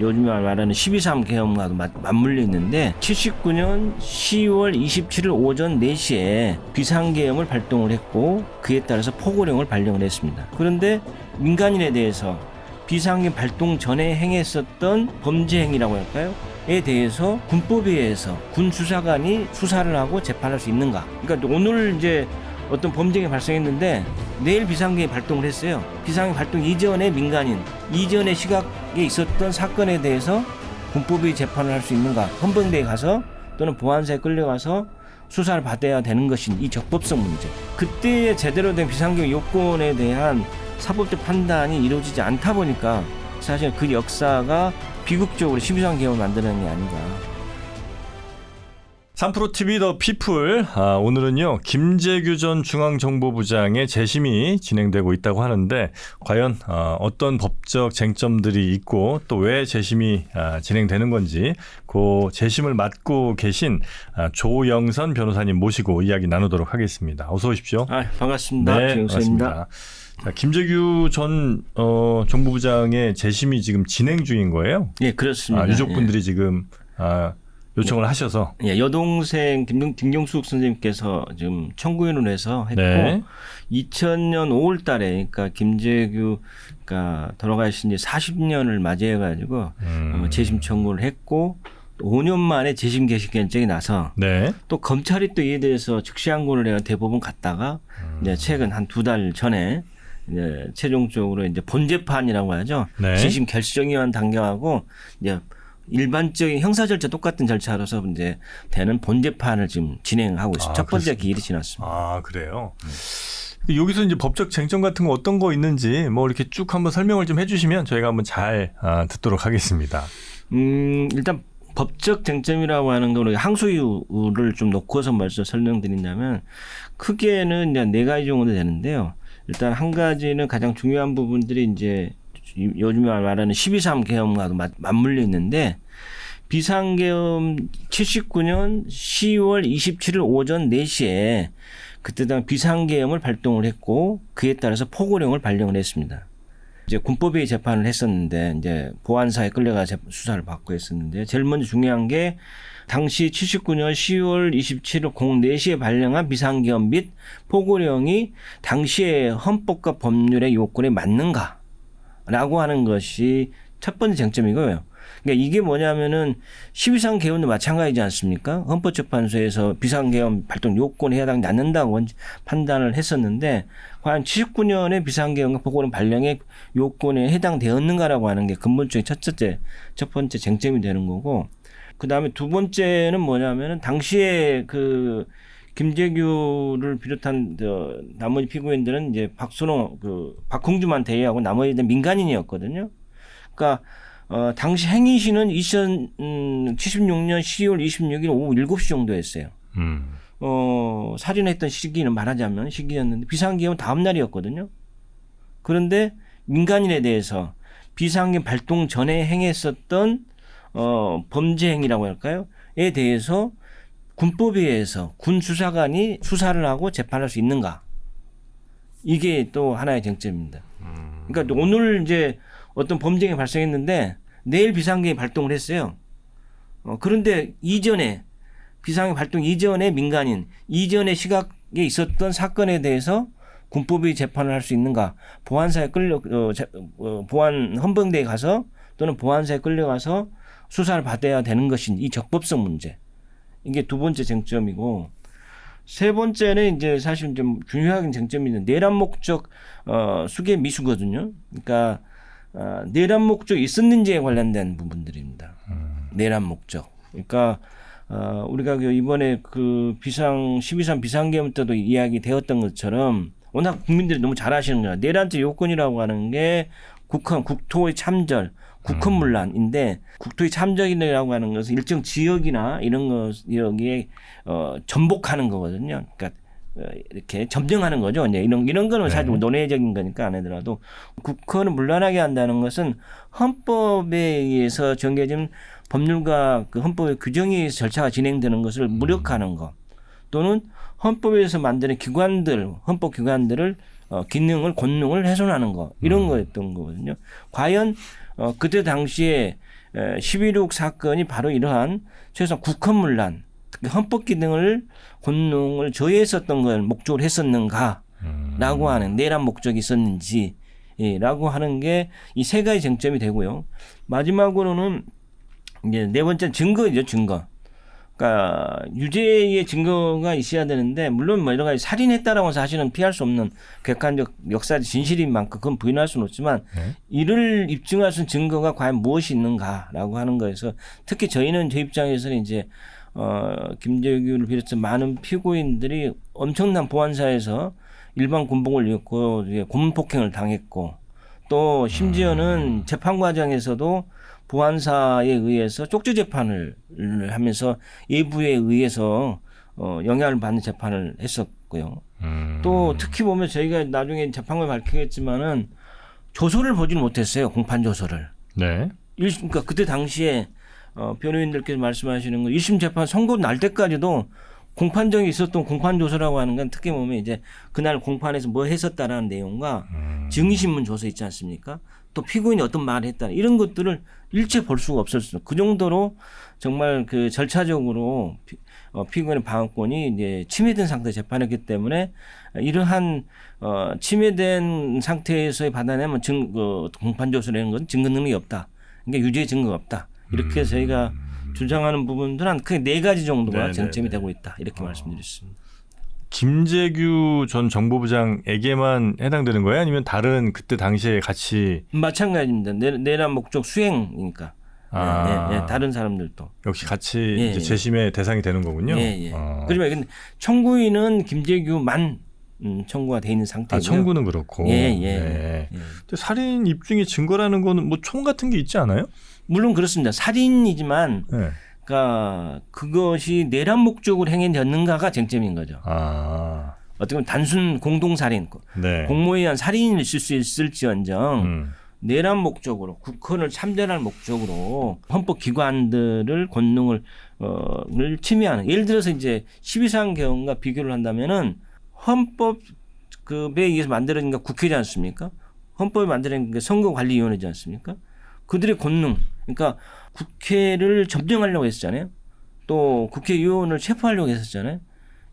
요즘 말하는 12.3 계엄과도 맞물려 있는데 79년 10월 27일 오전 4시에 비상계엄을 발동을 했고 그에 따라서 포고령을 발령을 했습니다. 그런데 민간인에 대해서 비상계엄 발동 전에 행했었던 범죄 행위라고 할까요? 에 대해서 군법에 의해서 군 수사관이 수사를 하고 재판할 수 있는가? 그러니까 오늘 이제 어떤 범죄가 발생했는데 내일 비상계엄이 발동을 했어요. 비상계엄 발동 이전에 민간인, 이전의 시각에 있었던 사건에 대해서 군법의 재판을 할 수 있는가? 헌병대에 가서 또는 보안사에 끌려가서 수사를 받아야 되는 것인 이 적법성 문제. 그때 제대로 된 비상계엄 요건에 대한 사법적 판단이 이루어지지 않다 보니까 사실 그 역사가 비극적으로 12.3 계엄을 만드는 게 아닌가. 3프로TV 더 피플, 오늘은요 김재규 전 중앙정보부장의 재심이 진행되고 있다고 하는데 과연 어떤 법적 쟁점들이 있고 또 왜 재심이 진행되는 건지 그 재심을 맡고 계신 조영선 변호사님 모시고 이야기 나누도록 하겠습니다. 어서 오십시오. 반갑습니다. 네, 조영선입니다. 반갑습니다. 자, 김재규 전 정보부장의 재심이 지금 진행 중인 거예요? 예, 그렇습니다. 유족분들이 예. 지금 요청을 하셔서 여동생 김경숙 선생님께서 지금 청구인을 해서 했고 네. 2000년 5월 달에 그러니까 김재규가 돌아가신 지 40년을 맞이해 가지고 재심 청구를 했고 5년 만에 재심 개시 결정이 나서 네. 또 검찰이 또 이에 대해서 즉시항고를 해서 대법원 갔다가 이제 최근 한 2달 전에 이제 최종적으로 이제 본재판이라고 하죠. 네. 재심 결정위원 단계하고 이제 일반적인 형사 절차 똑같은 절차로서 이제 되는 본재판을 지금 진행하고 있습니다. 첫 번째 기일이 지났습니다. 그래요. 여기서 이제 법적 쟁점 같은 거 어떤 거 있는지 뭐 이렇게 쭉 한번 설명을 좀 해주시면 저희가 한번 잘 듣도록 하겠습니다. 일단 법적 쟁점이라고 하는 거는 항소 이유를 좀 놓고서 먼저 설명드린다면 크게는 이제 4가지 정도 되는데요. 일단 한 가지는 가장 중요한 부분들이 이제 요즘 말하는 12.3 계엄과도 맞물려 있는데 비상계엄 79년 10월 27일 오전 4시에 그때 당 비상계엄을 발동을 했고 그에 따라서 포고령을 발령을 했습니다. 이제 군법의 재판을 했었는데 이제 보안사에 끌려가 수사를 받고 했었는데 제일 먼저 중요한 게 당시 79년 10월 27일 04시에 발령한 비상계엄 및 포고령이 당시의 헌법과 법률의 요건에 맞는가라고 하는 것이 첫 번째 쟁점이고요. 그러니까 이게 뭐냐면은 12.3 계엄도 마찬가지지 않습니까? 헌법재판소에서 비상계엄 발동 요건에 해당되지 않는다고 판단을 했었는데 과연 79년에 비상계엄과 포고령 발령의 요건에 해당되었는가라고 하는 게 근본적인 첫 번째 쟁점이 되는 거고 그다음에 두 번째는 뭐냐면은 당시에 그 김재규를 비롯한 나머지 피고인들은 이제 박순호 박홍주만 대의하고 나머지는 민간인이었거든요. 그러니까 당시 행위시는 2076년 10월 26일 오후 7시 정도였어요. 살인했던 시기는 말하자면 시기였는데 비상계엄 다음 날이었거든요. 그런데 민간인에 대해서 비상계엄 발동 전에 행했었던 범죄 행위라고 할까요? 에 대해서 군법에 의해서 군 수사관이 수사를 하고 재판할 수 있는가? 이게 또 하나의 쟁점입니다. 그러니까 오늘 이제 어떤 범죄가 발생했는데 내일 비상계엄이 발동을 했어요. 그런데 이전에 비상계엄 발동 이전에 민간인 이전의 시각에 있었던 사건에 대해서 군법의 재판을 할 수 있는가? 보안사에 보안 헌병대에 가서 또는 보안사에 끌려가서 수사를 받아야 되는 것인 이 적법성 문제. 이게 두 번째 쟁점이고 세 번째는 이제 사실 좀 중요한 쟁점이 있는 내란 목적 수계 미수거든요. 그러니까 내란 목적이 있었는지에 관련된 부분들입니다. 내란 목적. 그러니까 우리가 이번에 그 12.3 비상계엄 때도 이야기되었던 것처럼 워낙 국민들이 너무 잘 아시는 거야. 내란죄 요건이라고 하는 게 국토의 참절, 국헌문란인데 국토의 참전이라고 하는 것은 일정 지역이나 이런 것 여기에 전복하는 거거든요. 그러니까 이렇게 점령하는 거죠. 이제 이런 거는 사실 논외적인 거니까 안 하더라도 국헌을 문란하게 한다는 것은 헌법에 의해서 정해진 법률과 그 헌법의 규정에 의해서 절차가 진행되는 것을 무력화하는 것 또는 헌법에서 만드는 기관들, 헌법 기관들을 기능을 권능을 훼손하는 거 이런 거였던 거거든요. 과연 그때 당시에 11.6 사건이 바로 이러한 최소한 국헌문란, 특히 헌법 기능을 권능을 저해했었던 걸 목적으로 했었는가라고 하는 내란 목적이 있었는지라고 하는 게 이 세 가지 쟁점이 되고요. 마지막으로는 이제 네 번째 증거죠, 증거. 그러니까 유죄의 증거가 있어야 되는데 물론 뭐 여러 가지 살인했다라고 해서 사실은 피할 수 없는 객관적 역사적 진실인 만큼 그건 부인할 수는 없지만 이를 입증할 수 있는 증거가 과연 무엇이 있는가라고 하는 거에서 특히 저희는 제 입장에서는 이제 김재규를 비롯해서 많은 피고인들이 엄청난 보안사에서 일반 군복을 입고 고문폭행을 당했고 또 심지어는 재판 과정에서도 보안사에 의해서 쪽지 재판을 하면서 예부에 의해서 영향을 받는 재판을 했었고요. 또 특히 보면 저희가 나중에 재판을 밝히겠지만은 조서를 보지는 못했어요. 공판 조서를. 네. 그러니까 그때 당시에 변호인들께서 말씀하시는 거 1심 재판 선고 날 때까지도 공판정이 있었던 공판 조서라고 하는 건 특히 보면 이제 그날 공판에서 뭐 했었다라는 내용과 증인신문 조서 있지 않습니까? 또 피고인이 어떤 말을 했다 이런 것들을 일체 볼 수가 없었어요. 그 정도로 정말 그 절차적으로 피고인의 방어권이 이제 침해된 상태에 재판했기 때문에 이러한 침해된 상태에서 받아내면 공판 조서라는 건 증거 능력이 없다. 그러니까 유죄 증거가 없다. 이렇게 저희가 주장하는 부분들은 크게 네 가지 정도가 쟁점이 되고 있다. 이렇게 말씀드렸습니다. 김재규 전 정보부장에게만 해당되는 거예요? 아니면 다른 그때 당시에 같이 마찬가지입니다. 내란 목적 수행이니까. 다른 사람들도 역시 같이 이제 재심의 대상이 되는 거군요. 그러면 근데 청구인은 김재규만 청구가 돼 있는 상태고요. 청구는 그렇고. 근데 살인 입증의 증거라는 거는 뭐 총 같은 게 있지 않아요? 물론 그렇습니다. 살인이지만 그러니까 그것이 내란 목적으로 행해졌는가가 쟁점인 거죠. 어떻게 보면 단순 공동살인, 공모에 의한 살인일 수 있을지언정 내란 목적으로 국헌을 참전할 목적으로 헌법 기관들을 권능을 침해하는 예를 들어서 이제 12사항 개헌과 비교를 한다면은 헌법에 의해서 만들어진 게 국회지 않습니까? 헌법이 만들어진 게 선거관리위원회지 않습니까? 그들의 권능, 그러니까 국회를 점령하려고 했었잖아요. 또 국회의원을 체포하려고 했었잖아요.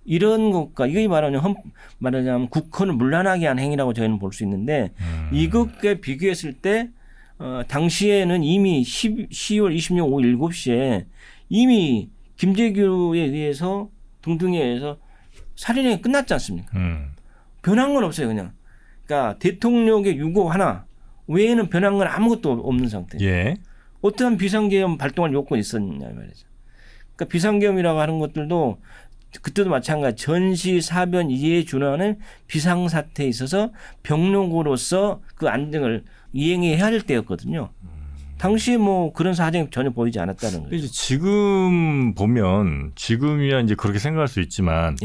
이런 것과 이게 말하자면 국헌을 문란하게 한 행위라고 저희는 볼 수 있는데 이것과 비교했을 때 당시에는 이미 10월 26일 오후 7시에 이미 김재규에 의해서 등등에 의해서 살인행위 끝났지 않습니까? 변한 건 없어요, 그냥. 그러니까 대통령의 유고 하나 외에는 변한 건 아무것도 없는 상태예요. 어떠한 비상계엄 발동할 요건이 있었냐 말이죠. 그러니까 비상계엄이라고 하는 것들도 그때도 마찬가지 전시 사변 이에 준하는 비상사태에 있어서 병력으로서 그 안정을 이행해야 할 때였거든요. 당시에 뭐 그런 사정이 전혀 보이지 않았다는 거죠. 이제 지금 보면 지금이야 이제 그렇게 생각할 수 있지만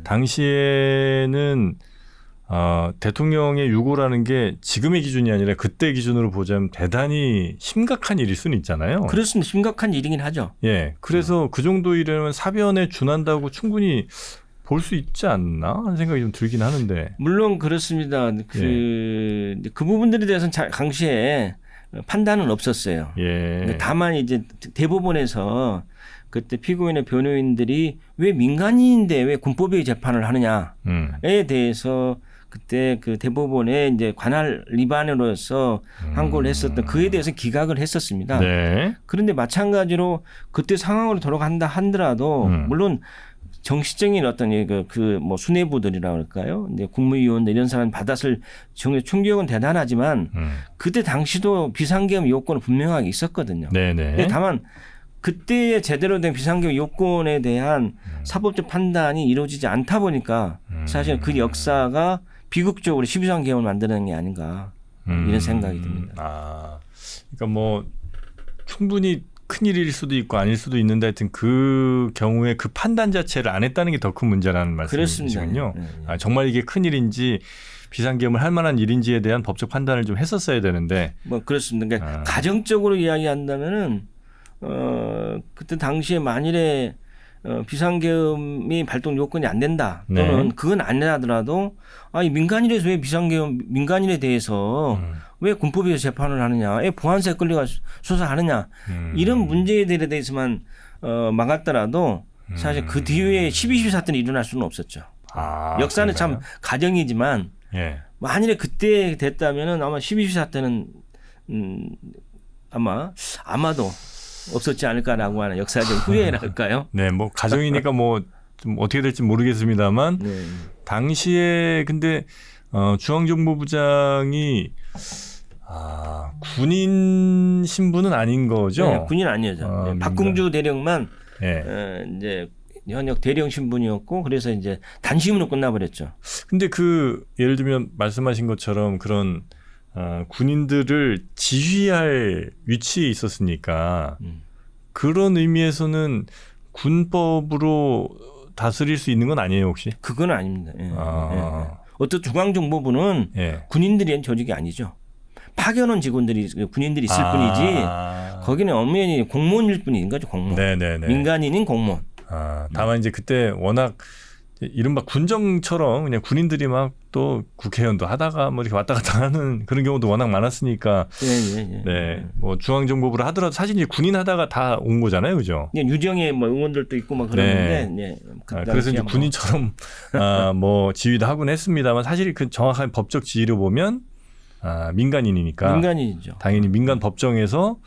당시에는 대통령의 유고라는 게 지금의 기준이 아니라 그때 기준으로 보자면 대단히 심각한 일일 수는 있잖아요. 그렇습니다. 심각한 일이긴 하죠. 그래서 그 정도 일이면 사변에 준한다고 충분히 볼 수 있지 않나 하는 생각이 좀 들긴 하는데. 물론 그렇습니다. 그 부분들에 대해서는 당시에 판단은 없었어요. 다만 이제 대법원에서 그때 피고인의 변호인들이 왜 민간인인데 왜 군법의 재판을 하느냐에 대해서 그때 그 대법원에 이제 관할 리반으로서 항고를 했었던 그에 대해서 기각을 했었습니다. 그런데 마찬가지로 그때 상황으로 돌아간다 하더라도 물론 정치적인 어떤 뭐 수뇌부들이라 그럴까요? 이제 국무위원들 이런 사람 받았을 충격은 대단하지만 그때 당시도 비상계엄 요건은 분명하게 있었거든요. 근데 다만 그때의 제대로 된 비상계엄 요건에 대한 사법적 판단이 이루어지지 않다 보니까 사실 그 역사가 비극적으로 12.3 계엄을 만드는 게 아닌가 이런 생각이 듭니다. 그러니까 뭐 충분히 큰일일 수도 있고 아닐 수도 있는데 하여튼 그 경우에 그 판단 자체를 안 했다는 게 더 큰 문제라는 말씀이시군요. 정말 이게 큰일인지 비상계엄을 할 만한 일인지에 대한 법적 판단을 좀 했었어야 되는데. 뭐 그렇습니다. 그러니까 가정적으로 이야기한다면은 그때 당시에 만일에 비상계엄이 발동 요건이 안 된다 또는 네. 그건 안 하더라도 이 민간인에서 왜 비상계엄 민간인에 대해서 왜 군법에서 재판을 하느냐, 왜 보안사에 끌려가 수사하느냐 이런 문제들에 대해서만 막았더라도 사실 그 뒤에 12.12 사건이 일어날 수는 없었죠. 아, 역사는 그런가요? 참 가정이지만 예. 만일에 그때 됐다면은 아마 12.12 사태는 아마도 없었지 않을까라고 하는 역사적 후회랄까요? 네, 뭐 가정이니까 뭐 좀 어떻게 될지 모르겠습니다만 네. 당시에 근데 중앙정보부장이 군인 신분은 아닌 거죠? 네, 군인 아니었죠. 아, 네, 박궁주 대령만 예. 이제 현역 대령 신분이었고 그래서 이제 단심으로 끝나버렸죠. 근데 예를 들면 말씀하신 것처럼 그런 군인들을 지휘할 위치에 있었으니까 그런 의미에서는 군법으로 다스릴 수 있는 건 아니에요, 혹시? 그건 아닙니다. 예. 아. 예. 어떤 중앙정보부는 예. 군인들이 한 조직이 아니죠. 파견원 직원들이 군인들이 있을 뿐이지 거기는 엄연히 공무원일 뿐인 거죠. 공무원. 네네네. 민간인인 공무원. 다만 이제 그때 워낙 이른바 군정처럼 그냥 군인들이 막 또 국회의원도 하다가 뭐 이렇게 왔다 갔다 하는 그런 경우도 워낙 많았으니까 예. 네, 뭐 중앙정보부를 하더라도 사실 이제 군인 하다가 다 온 거잖아요, 그죠? 유정의 뭐 의원들도 있고 막 그러는데, 네. 그래서 이제 군인처럼 뭐 지휘도 하곤 했습니다만 사실 그 정확한 법적 지위를 보면 민간인이니까 민간인이죠. 당연히 민간 법정에서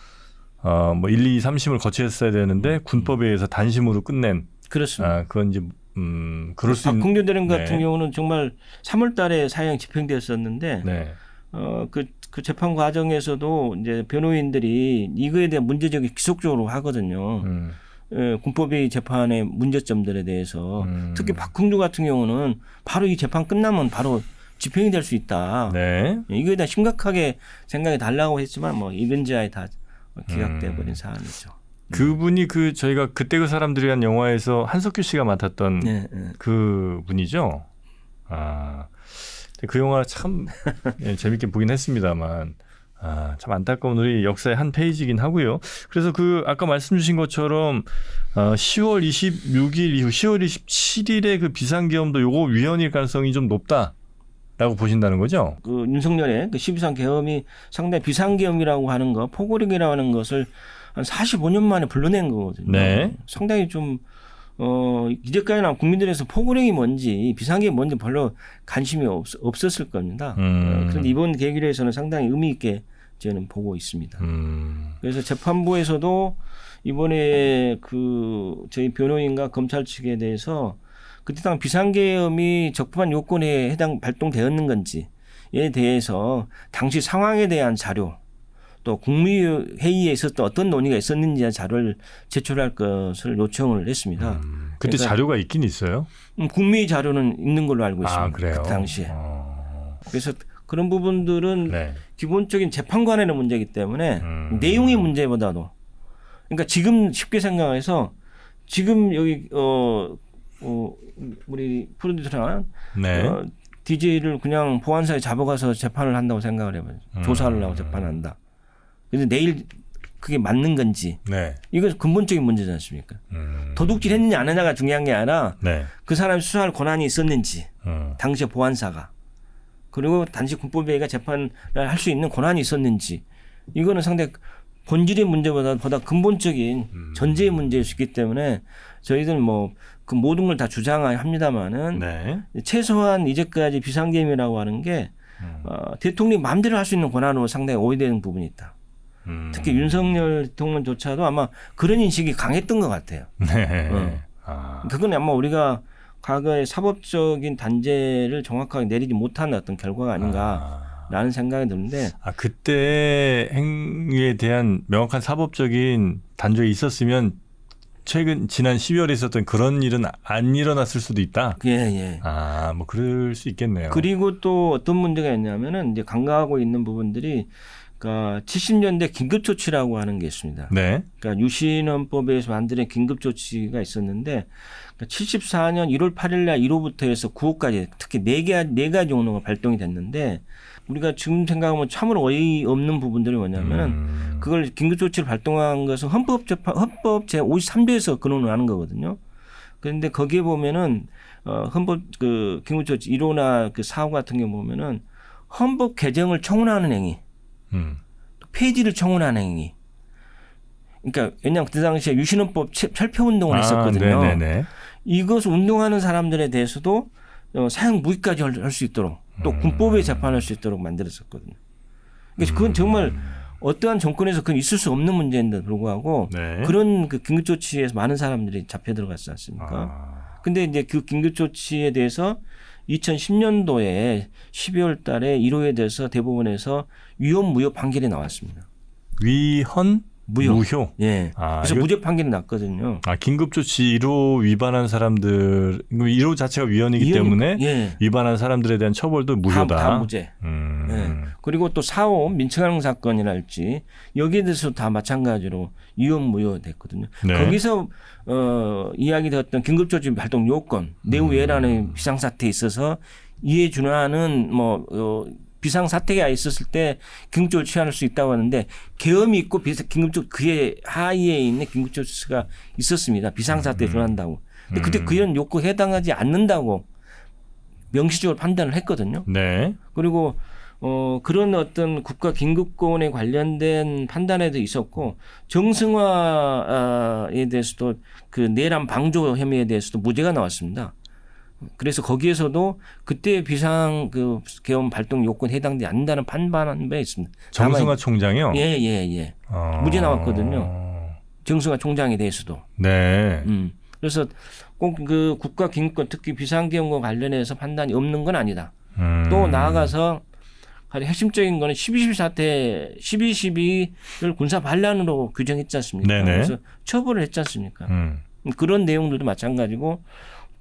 뭐 1, 2, 3심을 거쳤어야 되는데 군법에 의해서 단심으로 끝낸 그렇습니다. 그건 이제 그럴 수 있는. 박궁주 대령 같은 네. 경우는 정말 3월달에 사형 집행되었었는데 네. 그 재판 과정에서도 이제 변호인들이 이거에 대한 문제적인 기속적으로 하거든요. 군법의 재판의 문제점들에 대해서 특히 박궁주 같은 경우는 바로 이 재판 끝나면 바로 집행이 될 수 있다. 네. 이거에 대한 심각하게 생각이 달라고 했지만 뭐 이른지하에 다 기각돼 버린 사안이죠. 그분이 저희가 그때 그 사람들이란 영화에서 한석규 씨가 맡았던 네. 그 분이죠. 그 영화 참 재밌게 보긴 했습니다만 참 안타까운 우리 역사의 한 페이지긴 하고요. 그래서 아까 말씀 주신 것처럼 10월 26일 이후 10월 27일에 그 비상계엄도 요거 위헌일 가능성이 좀 높다라고 보신다는 거죠? 그 윤석열의 그 12.3 계엄이 상당히 비상계엄이라고 하는 거, 포고령이라고 하는 것을 한 45년 만에 불러낸 거거든요. 네. 상당히 좀 이제까지나 국민들에서 포고령이 뭔지 비상계엄이 뭔지 별로 관심이 없었을 겁니다. 그런데 이번 계기로 해서는 상당히 의미 있게 저는 보고 있습니다. 그래서 재판부에서도 이번에 저희 변호인과 검찰 측에 대해서 그때 당 비상계엄이 적법한 요건에 발동되었는 건지에 대해서 당시 상황에 대한 자료 또 국무회의에 있었던 어떤 논의가 있었는지 자료를 제출할 것을 요청을 했습니다. 그때 그러니까 자료가 있긴 있어요? 국무회의 자료는 있는 걸로 알고 있습니다. 그래요? 그 당시에. 그래서 그런 부분들은 네. 기본적인 재판관의 문제이기 때문에 내용의 문제보다도 그러니까 지금 쉽게 생각해서 지금 여기 우리 프로듀서랑 네. DJ를 그냥 보안사에 잡아가서 재판을 한다고 생각을 해봐요. 조사를 하고 재판한다. 근데 내일 그게 맞는 건지 네. 이거 근본적인 문제지 않습니까? 도둑질 했느냐 안 했느냐가 중요한 게 아니라 네. 그 사람이 수사할 권한이 있었는지 당시에 보안사가 그리고 단지 군법회의가 재판을 할 수 있는 권한이 있었는지 이거는 상당히 본질의 문제보다 근본적인 전제의 문제일 수 있기 때문에 저희들은 뭐 그 모든 걸 다 주장합니다마는 네. 최소한 이제까지 비상계엄이라고 하는 게 대통령이 마음대로 할 수 있는 권한으로 상당히 오해되는 부분이 있다. 특히 윤석열 대통령조차도 아마 그런 인식이 강했던 것 같아요. 네. 그건 아마 우리가 과거의 사법적인 단죄를 정확하게 내리지 못한 어떤 결과가 아닌가라는 생각이 드는데 그때 행위에 대한 명확한 사법적인 단죄가 있었으면 지난 12월에 있었던 그런 일은 안 일어났을 수도 있다. 예. 뭐 그럴 수 있겠네요. 그리고 또 어떤 문제가 있냐면은 이제 간과하고 있는 부분들이 그러니까 70년대 긴급조치라고 하는 게 있습니다. 네. 그러니까 유신헌법에서 만든 긴급조치가 있었는데 그러니까 74년 1월 8일 날 1호부터 해서 9호까지 특히 네 가지 용어가 발동이 됐는데 우리가 지금 생각하면 참으로 어이없는 부분들이 뭐냐면은 그걸 긴급조치를 발동한 것은 헌법 제53조에서 근원을 하는 거거든요. 그런데 거기에 보면은 헌법 그 긴급조치 1호나 그 4호 같은 경우 보면은 헌법 개정을 청원하는 행위, 폐지를 청원하는 행위. 그러니까 왜냐하면 그 당시에 유신헌법 철폐 운동을 했었거든요. 네네네. 이것을 운동하는 사람들에 대해서도 사형 무기까지 할 수 있도록 또 군법에 재판할 수 있도록 만들었었거든요. 그래서 그건 정말 어떠한 정권에서 그건 있을 수 없는 문제인데도 불구하고 네. 그런 그 긴급조치에서 많은 사람들이 잡혀 들어갔지 않습니까? 근데 이제 그 긴급조치에 대해서 2010년도에 12월 달에 1호에 대해서 대법원에서 위헌 무효 판결이 나왔습니다. 위헌 무효. 예. 그래서 이거- 무죄 판결이 났거든요. 긴급조치 1호 위반한 사람들, 1호 자체가 위헌이기 때문에 예. 위반한 사람들에 대한 처벌도 무효다. 다 무죄. 예. 그리고 또 4호 민청항 사건이랄지 여기에 대해서 다 마찬가지로 위헌 무효됐거든요. 네. 거기서 이야기되었던 긴급조치 발동 요건 내후 예란의 비상사태에 있어서 이에 준하는 비상사태가 있었을 때 긴급조치를 취할 수 있다고 하는데 계엄이 있고 긴급조치 그에 하위에 있는 긴급조치가 있었습니다. 비상사태에 준한다고. 근데 그때 그런 요건에 해당하지 않는다고 명시적으로 판단을 했거든요. 네. 그리고 그런 어떤 국가 긴급권에 관련된 판단에도 있었고 정승화에 대해서도 그 내란 방조 혐의에 대해서도 무죄가 나왔습니다. 그래서 거기에서도 그때 비상 그 계엄 발동 요건에 해당되지 않는다는 판단한 바 있습니다. 정승화 총장이요? 예. 무죄 나왔거든요. 정승화 총장에 대해서도. 네. 그래서 꼭 그 국가 긴급권 특히 비상계엄과 관련해서 판단이 없는 건 아니다. 또 나아가서 가장 핵심적인 거는 12.12 사태 12.12를 군사 반란으로 규정했지 않습니까? 네네. 그래서 처벌을 했지 않습니까? 그런 내용들도 마찬가지고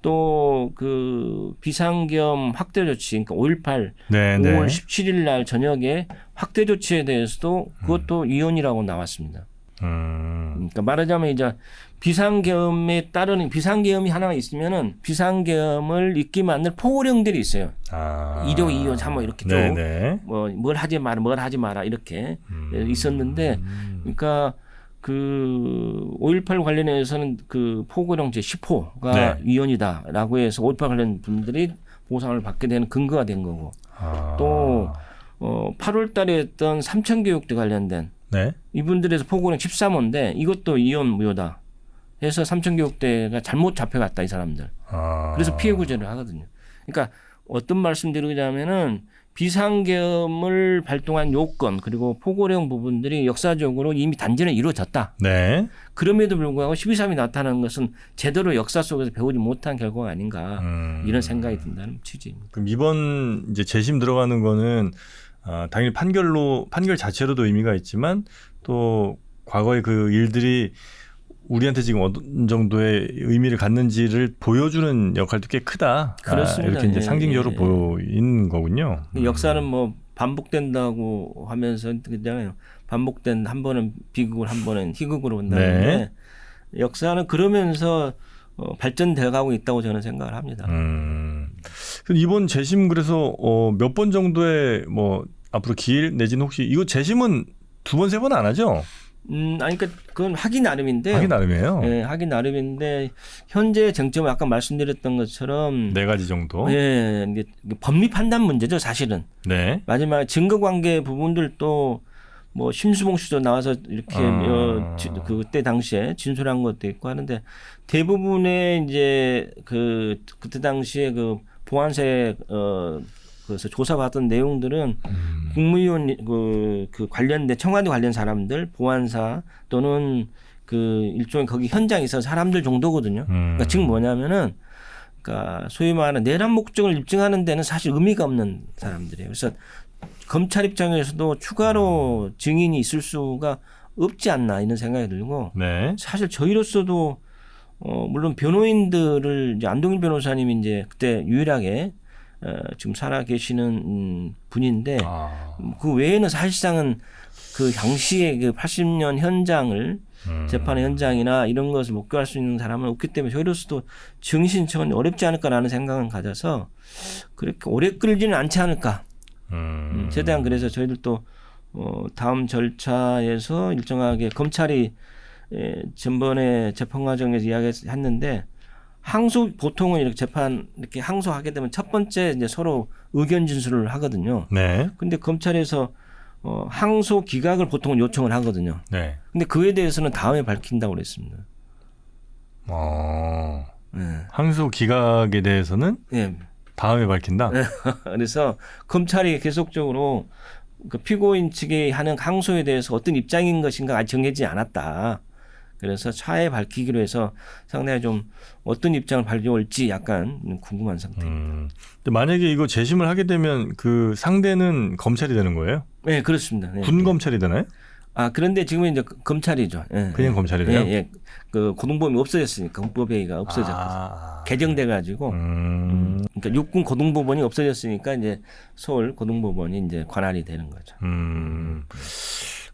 또 그 비상계엄 확대 조치 그러니까 5.18 네네. 5월 17일 날 저녁에 확대 조치에 대해서도 그것도 위헌이라고 나왔습니다. 그러니까 말하자면 이제 비상계엄에 따르는 비상계엄이 하나 있으면은 비상계엄을 잊게 만들 포고령들이 있어요. 1호, 2호, 3호 이렇게 쭉 네네. 뭘 하지 마라 이렇게 있었는데 그러니까 그 5.18 관련해서는 그 포고령 제10호가 네. 위헌이다라고 해서 5.18 관련 분들이 보상을 받게 되는 근거가 된 거고 또 8월 달에 했던 삼천교육대 관련된 네. 이분들에서 포고령 13호인데 이것도 위헌 무효다 해서 삼천교육대가 잘못 잡혀갔다 이 사람들. 그래서 피해 구제를 하거든요. 그러니까 어떤 말씀 드리자면은 비상계엄을 발동한 요건 그리고 포고령 부분들이 역사적으로 이미 단전에 이루어졌다. 네. 그럼에도 불구하고 12.3이 나타나는 것은 제대로 역사 속에서 배우지 못한 결과가 아닌가 이런 생각이 든다는 취지입니다. 그럼 이번 이제 재심 들어가는 거는 당연히 판결 자체로도 의미가 있지만 또 과거의 그 일들이 우리한테 지금 어떤 정도의 의미를 갖는지를 보여주는 역할도 꽤 크다. 그렇습니다. 이렇게 이제 예, 상징적으로 예. 보이는 거군요. 역사는 뭐 반복된다고 하면서 그잖아요. 반복된 한 번은 비극을 한 번은 희극으로 온다는데 역사는 그러면서 발전돼 가고 있다고 저는 생각을 합니다. 이번 재심 그래서 몇 번 정도의 뭐 앞으로 기일 내지는 혹시 이거 재심은 2번, 3번 안 하죠? 아니 그러니까 그건 하기 나름인데. 하기 나름이에요. 예, 하기 나름인데 현재 쟁점은 아까 말씀드렸던 것처럼 4가지 정도. 예, 이게 법리 판단 문제죠, 사실은. 네. 마지막 증거관계 부분들도 뭐 심수봉 씨도 나와서 이렇게 그때 당시에 진술한 것도 있고 하는데 대부분의 이제 그때 당시에 그 보안사에 그래서 조사받던 내용들은 국무위원 그 관련된 청와대 관련 사람들 보안사 또는 그 일종의 거기 현장에 있어서 사람들 정도거든요. 그러니까 즉 뭐냐면은 그러니까 소위 말하는 내란 목적을 입증하는 데는 사실 의미가 없는 사람들이에요. 그래서 검찰 입장에서도 추가로 증인이 있을 수가 없지 않나 이런 생각이 들고 네. 사실 저희로서도 물론 변호인들을 이제 안동일 변호사님이 이제 그때 유일하게 지금 살아 계시는 분인데 그 외에는 사실상은 그 당시에 그 80년 현장을 재판의 현장이나 이런 것을 목격할 수 있는 사람은 없기 때문에 저희로서도 증인 신청은 어렵지 않을까라는 생각을 가져서 그렇게 오래 끌지는 않지 않을까. 최대한 그래서 저희들도 다음 절차에서 일정하게 검찰이 전번에 재판 과정에서 이야기했는데 항소 보통은 이렇게 재판 이렇게 항소하게 되면 첫 번째 이제 서로 의견 진술을 하거든요. 네. 근데 검찰에서 항소 기각을 보통은 요청을 하거든요. 네. 근데 그에 대해서는 다음에 밝힌다고 그랬습니다. 네. 항소 기각에 대해서는 네. 다음에 밝힌다. 그래서 검찰이 계속적으로 그 피고인 측이 하는 항소에 대해서 어떤 입장인 것인가 아직 정해지지 않았다. 그래서 차에 밝히기로 해서 상당히 좀 어떤 입장을 발표할지 약간 궁금한 상태입니다. 근데 만약에 이거 재심을 하게 되면 그 상대는 검찰이 되는 거예요? 네, 그렇습니다. 네. 군 검찰이 되나요? 그런데 지금은 이제 검찰이죠. 예, 그냥 검찰이 돼요? 예, 예. 그 고등법원이 없어졌으니까 헌법회의가 없어졌거든요. 개정돼 가지고 그러니까 육군 고등법원이 없어졌으니까 이제 서울 고등법원이 이제 관할이 되는 거죠.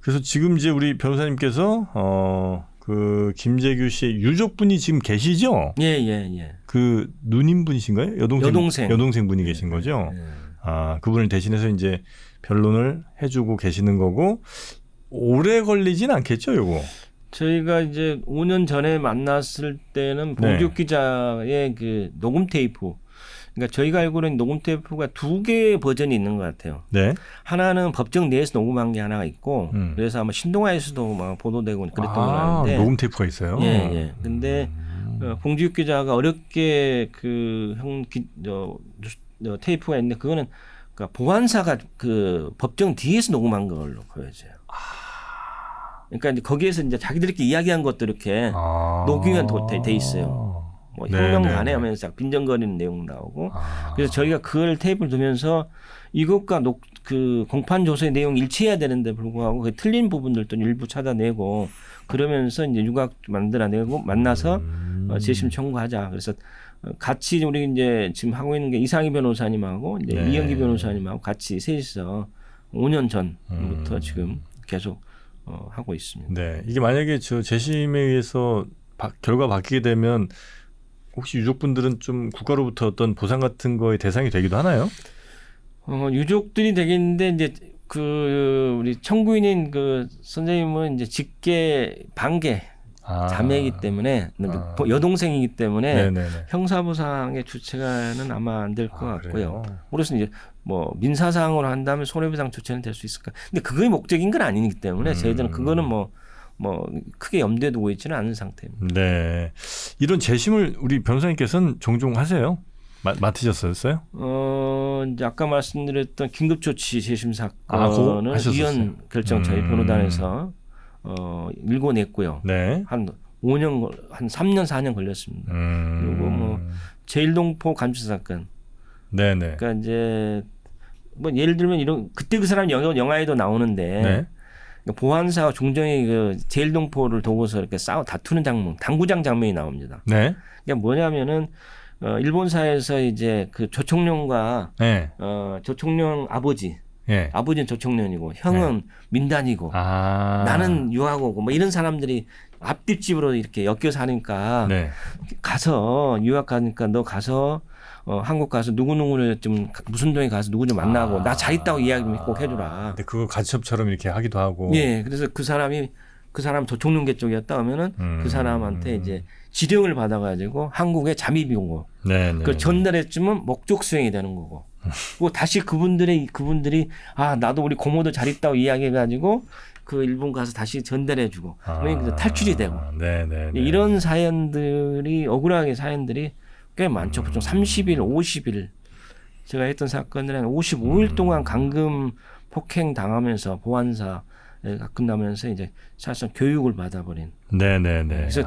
그래서 지금 이제 우리 변호사님께서 그 김재규 씨의 유족분이 지금 계시죠? 예, 예, 예. 그 누님 분이신가요? 여동생 분이 계신 거죠? 예. 그분을 대신해서 이제 변론을 해주고 계시는 거고 오래 걸리진 않겠죠, 요거? 저희가 이제 5년 전에 만났을 때는 봉지욱 기자의 그 녹음 테이프, 그러니까 저희가 알고는 녹음 테이프가 2개의 버전이 있는 것 같아요. 네. 하나는 법정 내에서 녹음한 게 하나가 있고, 그래서 아마 신동아에서도 막 보도되고 그랬던 걸 아는데. 녹음 테이프가 있어요. 예, 예. 근데 봉지욱 기자가 어렵게 그 테이프가 있는데 그거는 그러니까 보안사가 그 법정 뒤에서 녹음한 걸로 보여져요. 그러니까 이제 거기에서 이제 자기들끼리 이야기한 것도 이렇게 녹음이 돼 있어요. 뭐 혁명가네 하면서 빈정거리는 내용 나오고. 그래서 저희가 그걸 테이프를 두면서 이것과 그 공판 조서의 내용이 일치해야 되는데 불구하고 그 틀린 부분들도 일부 찾아내고 그러면서 이제 유각 만들어내고 만나서 재심 청구하자. 그래서 같이 우리 이제 지금 하고 있는 게 이상희 변호사님하고 이제 이영기 변호사님하고 같이 셋이서 5년 전부터 지금 계속 하고 있습니다. 네, 이게 만약에 저 재심에 의해서 결과 바뀌게 되면 혹시 유족분들은 좀 국가로부터 어떤 보상 같은 거에 대상이 되기도 하나요? 유족들이 되겠는데 이제 그 우리 청구인인 그 선생님은 이제 직계 반계 자매이기 때문에 여동생이기 때문에 형사보상의 주체가는 아마 안 될 것 같고요. 그래서 이제 뭐 민사상으로 한다면 손해배상 주체는 될 수 있을까? 근데 그게 목적인 건 아니기 때문에 저희들은 그거는 뭐 크게 염두에 두고 있지는 않은 상태입니다. 네, 이런 재심을 우리 변호사님께서는 종종 하세요? 맡으셨어요? 이제 아까 말씀드렸던 긴급조치 재심 사건을 위헌 결정 저희 변호단에서 일궈냈고요. 네. 한 3년 4년 걸렸습니다. 그리고 뭐 제일동포 감출 사건. 네네. 그러니까 이제 뭐 예를 들면 이런 그때 그 사람 영화에도 나오는데 보안사와 중정이 그 제일동포를 두고서 이렇게 다투는 장면, 당구장 장면이 나옵니다. 네. 그러니까 뭐냐면은 일본사에서 이제 그 조총련과 조총련 아버지. 아버지는 조총련이고 형은 민단이고 나는 유학오고 뭐 이런 사람들이 앞뒷집으로 이렇게 엮여 사니까 가서 유학 가니까 너 가서 한국 가서 누구누구를 좀 무슨 동에 가서 누구 좀 만나고 나 잘 있다고 이야기 꼭 해주라. 근데 그거 가첩처럼 이렇게 하기도 하고. 예, 그래서 그 사람 조총련계 쪽이었다 하면은 그 사람한테 이제 지령을 받아가지고 한국에 잠입이 오고 그걸 전달했지만 목적 수행이 되는 거고. 그리고 다시 그분들이 나도 우리 고모도 잘 있다고 이야기해가지고 그 일본 가서 다시 전달해주고 그러니까 탈출이 되고 이런 사연들이 억울하게 사연들이 꽤 많죠. 보통 30일, 50일 제가 했던 사건들은 55일 동안 감금 폭행 당하면서 보안사 끝나면서 이제 사실상 교육을 받아버린. 그래서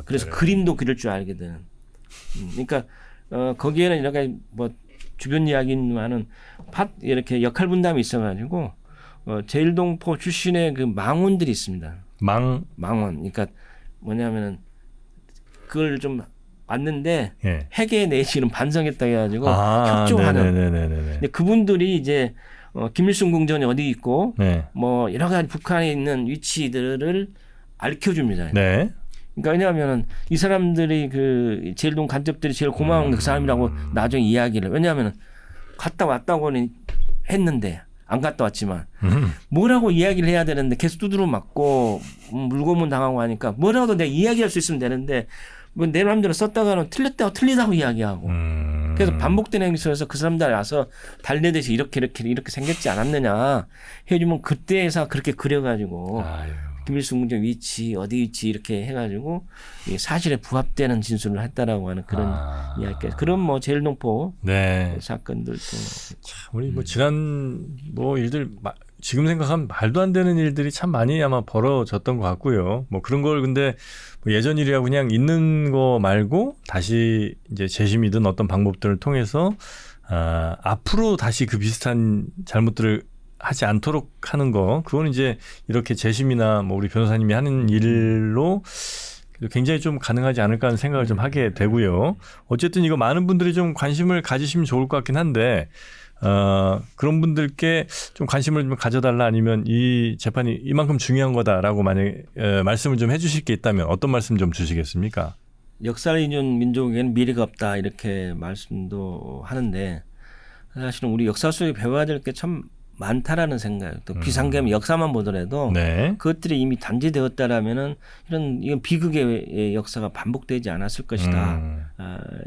그래서 그림도 그릴 줄 알게 되는. 그러니까 거기에는 이렇게 뭐 주변 이야기만은 이렇게 역할 분담이 있어가지고 제일동포 출신의 그 망원들이 있습니다. 망원. 그러니까 뭐냐면은 그걸 좀 왔는데 회계 내지는 반성했다 해가지고 협조하는. 근데 그분들이 이제 김일성 궁전이 어디 있고 뭐 여러 가지 북한에 있는 위치들을 알려줍니다. 그러니까 왜냐하면은 이 사람들이 그 제일동 간접들이 제일 고마운 그 사람이라고 나중에 이야기를 왜냐하면은 갔다 왔다고는 했는데 안 갔다 왔지만 뭐라고 이야기를 해야 되는데 계속 두드려 맞고 물고문 당하고 하니까 뭐라도 내가 이야기할 수 있으면 되는데 뭐 내 마음대로 썼다가는 틀렸다고 틀리다고 이야기하고 그래서 반복되는 행위에서 그 사람들 와서 달래듯이 이렇게 생겼지 않았느냐 해주면 그때에서 그렇게 그려가지고 아유. 김일성 궁정 위치 어디 위치 이렇게 해가지고 사실에 부합되는 진술을 했다라고 하는 그런 이야기. 그런 뭐 제일동포 네. 사건들도 우리 뭐 지난 뭐 일들 지금 생각하면 말도 안 되는 일들이 참 많이 아마 벌어졌던 것 같고요. 뭐 그런 걸 근데 뭐 예전 일이라고 그냥 있는 거 말고 다시 이제 재심이든 어떤 방법들을 통해서 앞으로 다시 그 비슷한 잘못들을 하지 않도록 하는 거, 그거는 이제 이렇게 재심이나 뭐 우리 변호사님이 하는 일로 굉장히 좀 가능하지 않을까 하는 생각을 좀 하게 되고요. 어쨌든 이거 많은 분들이 좀 관심을 가지시면 좋을 것 같긴 한데, 그런 분들께 좀 관심을 좀 가져달라 아니면 이 재판이 이만큼 중요한 거다라고 만약에 말씀을 좀 해주실 게 있다면 어떤 말씀 좀 주시겠습니까? 역사를 잊은 민족에게는 미래가 없다 이렇게 말씀도 하는데 사실은 우리 역사 속에 배워야 될 게 참 많다라는 생각. 또 비상계엄 역사만 보더라도 네. 그것들이 이미 단죄되었다라면은 이건 비극의 역사가 반복되지 않았을 것이다.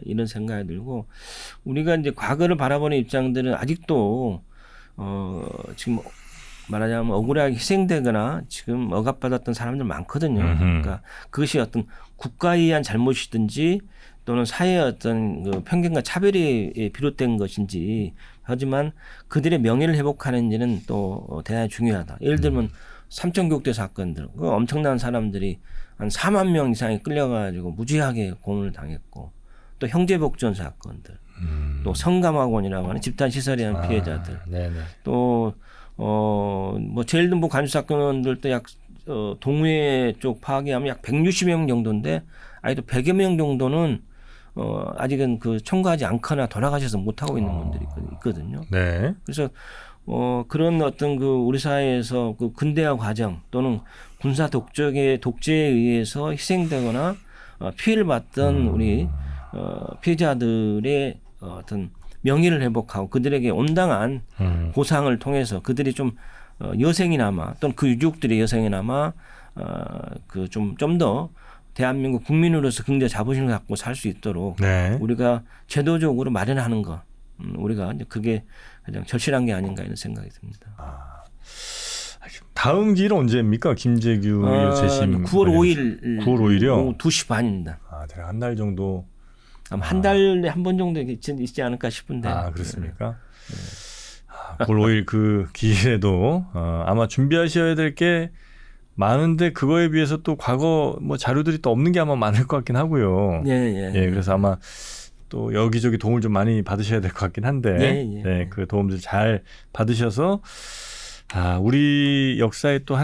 이런 생각이 들고 우리가 이제 과거를 바라보는 입장들은 아직도 지금 말하자면 억울하게 희생되거나 지금 억압받았던 사람들 많거든요. 그러니까 그것이 어떤 국가에 의한 잘못이든지 또는 사회의 어떤 그 편견과 차별이 비롯된 것인지 하지만 그들의 명예를 회복하는 일은 또 대단히 중요하다. 예를 들면 삼천교육대 사건들, 그 엄청난 사람들이 한 4만 명 이상이 끌려가지고 무지하게 고문을 당했고 또 형제복전 사건들, 또 성감학원이라고 하는 집단 시설에 대한 피해자들, 또 뭐 제일동포 간수 사건들도 약 동해 쪽 파악하면 약 160여 명 정도인데 아직도 100여 명 정도는 아직은 그 청구하지 않거나 돌아가셔서 못 하고 있는 분들이 있거든요. 네. 그래서 그런 어떤 그 우리 사회에서 그 근대화 과정 또는 군사 독재에 의해서 희생되거나 피해를 봤던 우리 피해자들의 어떤 명예를 회복하고 그들에게 온당한 보상을 통해서 그들이 좀 여생이나마 또는 그 유족들의 여생이나마 그 좀 더 대한민국 국민으로서 굉장히 자부심을 갖고 살 수 있도록 네. 우리가 제도적으로 마련하는 것, 우리가 이제 그게 가장 절실한 게 아닌가 이런 생각이 듭니다. 다음 기일은 언제입니까? 김재규 재심 9월 5일 9월 5일이요? 오후 2시 반입니다. 대략 한 달 정도. 아마 한 달에 한 번 정도 있지 않을까 싶은데. 그렇습니까? 9월 5일 그 기일에도 아마 준비하셔야 될 게 많은데 그거에 비해서 또 과거 뭐 자료들이 또 없는 게 아마 많을 것 같긴 하고요. 예. 그래서 아마 또 여기저기 도움을 좀 많이 받으셔야 될 것 같긴 한데, 네, 그 도움들 잘 받으셔서 우리 역사에 또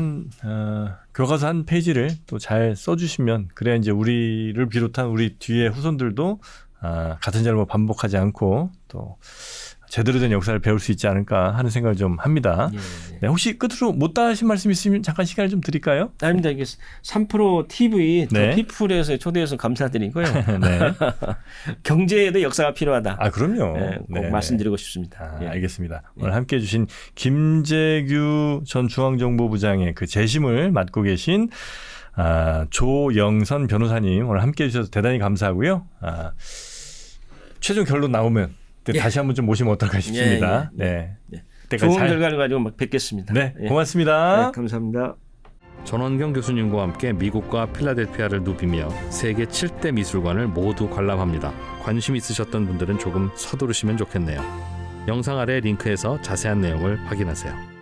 교과서 한 페이지를 또 잘 써주시면 그래야 이제 우리를 비롯한 우리 뒤에 후손들도 같은 잘못 반복하지 않고 또 제대로 된 역사를 배울 수 있지 않을까 하는 생각을 좀 합니다. 네, 혹시 끝으로 못다 하신 말씀 있으면 잠깐 시간을 좀 드릴까요? 아닙니다. 이게 3프로 TV 네. 피플에서 초대해서 감사드리고요. 네. 경제에도 역사가 필요하다. 그럼요. 네, 꼭 말씀드리고 싶습니다. 알겠습니다. 오늘 함께해 주신 김재규 전 중앙정보부장의 그 재심을 맡고 계신 조영선 변호사님 오늘 함께해 주셔서 대단히 감사하고요. 최종 결론 나오면 다시 한번 좀 모시면 어떨까 싶습니다. 네. 좋은 결과를 가지고 뵙겠습니다. 네, 고맙습니다. 네, 감사합니다. 전원경 교수님과 함께 미국과 필라델피아를 누비며 세계 7대 미술관을 모두 관람합니다. 관심 있으셨던 분들은 조금 서두르시면 좋겠네요. 영상 아래 링크에서 자세한 내용을 확인하세요.